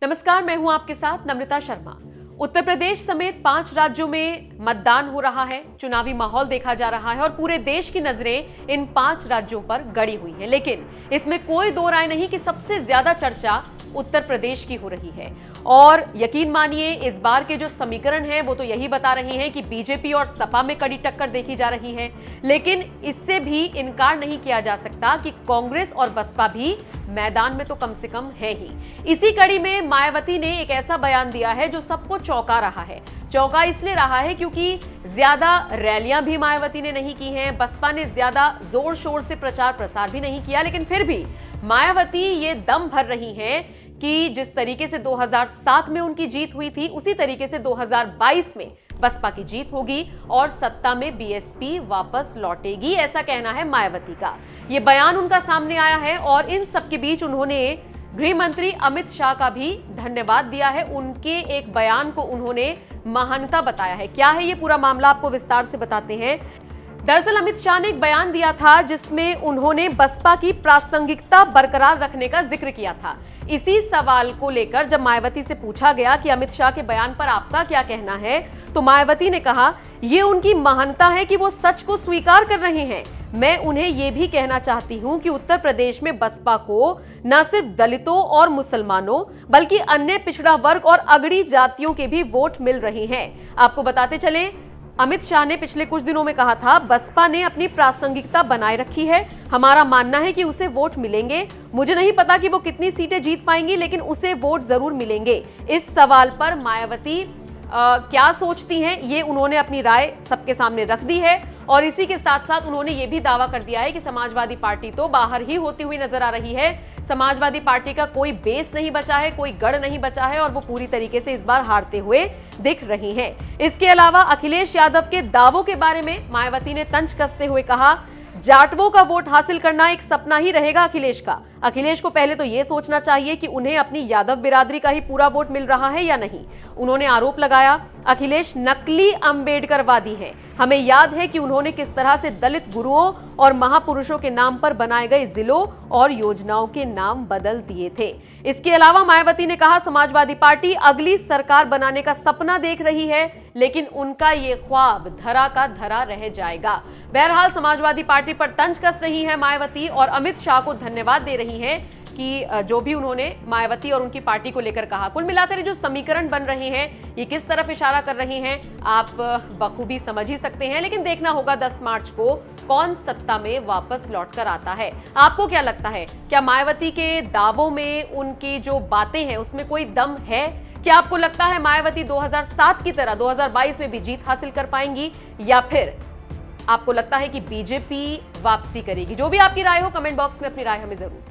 नमस्कार, मैं हूं आपके साथ नम्रता शर्मा। उत्तर प्रदेश समेत 5 राज्यों में मतदान हो रहा है, चुनावी माहौल देखा जा रहा है और पूरे देश की नजरें इन 5 राज्यों पर गड़ी हुई हैं। लेकिन इसमें कोई दो राय नहीं कि सबसे ज्यादा चर्चा उत्तर प्रदेश की हो रही है। और यकीन मानिए, इस बार के जो समीकरण हैं वो तो यही बता रहे हैं कि बीजेपी और सपा में कड़ी टक्कर देखी जा रही है। लेकिन इससे भी इनकार नहीं किया जा सकता कि कांग्रेस और बसपा भी मैदान में तो कम से कम है ही। इसी कड़ी में मायावती ने एक ऐसा बयान दिया है जो सबको चौंका रहा है। चौंका इसलिए रहा है क्योंकि ज्यादा रैलियां भी मायावती ने नहीं की हैं, बसपा ने ज्यादा जोर शोर से प्रचार प्रसार भी नहीं किया, लेकिन फिर भी मायावती ये दम भर रही हैं कि जिस तरीके से 2007 में उनकी जीत हुई थी, उसी तरीके से 2022 में बसपा की जीत होगी और सत्ता में बीएसपी वापस लौटेगी, ऐसा कहना है मायावती का। यह बयान उनका सामने आया है और इन सबके बीच उन्होंने गृह मंत्री अमित शाह का भी धन्यवाद दिया है। उनके एक बयान को उन्होंने महानता बताया है। क्या है ये पूरा मामला, आपको विस्तार से बताते हैं। दरअसल अमित शाह ने एक बयान दिया था जिसमें उन्होंने बसपा की प्रासंगिकता बरकरार रखने का जिक्र किया था। इसी सवाल को लेकर जब मायावती से पूछा गया कि अमित शाह के बयान पर आपका क्या कहना है, तो मायावती ने कहा, ये उनकी महानता है कि वो सच को स्वीकार कर रहे हैं। मैं उन्हें ये भी कहना चाहती हूं कि उत्तर प्रदेश में बसपा को न सिर्फ दलितों और मुसलमानों बल्कि अन्य पिछड़ा वर्ग और अगड़ी जातियों के भी वोट मिल रहे हैं। आपको बताते चलें, अमित शाह ने पिछले कुछ दिनों में कहा था, बसपा ने अपनी प्रासंगिकता बनाए रखी है, हमारा मानना है कि उसे वोट मिलेंगे। मुझे नहीं पता कि वो कितनी सीटें जीत पाएंगी, लेकिन उसे वोट जरूर मिलेंगे। इस सवाल पर मायावती क्या सोचती हैं, ये उन्होंने अपनी राय सबके सामने रख दी है। और इसी के साथ साथ उन्होंने ये भी दावा कर दिया है कि समाजवादी पार्टी तो बाहर ही होती हुई नजर आ रही है। समाजवादी पार्टी का कोई बेस नहीं बचा है, कोई गढ़ नहीं बचा है और वो पूरी तरीके से इस बार हारते हुए दिख रही हैं। इसके अलावा अखिलेश यादव के दावों के बारे में मायावती ने तंज कसते हुए कहा, जाटवों का वोट हासिल करना एक सपना ही रहेगा अखिलेश का। अखिलेश को पहले तो यह सोचना चाहिए कि उन्हें अपनी यादव बिरादरी का ही पूरा वोट मिल रहा है या नहीं। उन्होंने आरोप लगाया, अखिलेश नकली अंबेडकरवादी हैं। हमें याद है कि उन्होंने किस तरह से दलित गुरुओं और महापुरुषों के नाम पर बनाए गए जिलों और योजनाओं के नाम बदल दिए थे। इसके अलावा मायावती ने कहा, समाजवादी पार्टी अगली सरकार बनाने का सपना देख रही है, लेकिन उनका ये ख्वाब धरा का धरा रह जाएगा। बहरहाल समाजवादी पार्टी पर तंज कस रही है मायावती और अमित शाह को धन्यवाद दे रही हैं कि जो भी उन्होंने मायावती और उनकी पार्टी को लेकर कहा। कुल मिलाकर जो समीकरण बन रहे हैं, ये किस तरफ इशारा कर रहे हैं आप बखूबी समझ ही सकते हैं। लेकिन देखना होगा 10 मार्च को कौन सत्ता में वापस लौट कर आता है। आपको क्या लगता है, क्या मायावती के दावों में, उनकी जो बातें हैं उसमें कोई दम है? क्या आपको लगता है मायावती 2007 की तरह 2022 में भी जीत हासिल कर पाएंगी, या फिर आपको लगता है कि बीजेपी वापसी करेगी? जो भी आपकी राय हो, कमेंट बॉक्स में अपनी राय हमें जरूर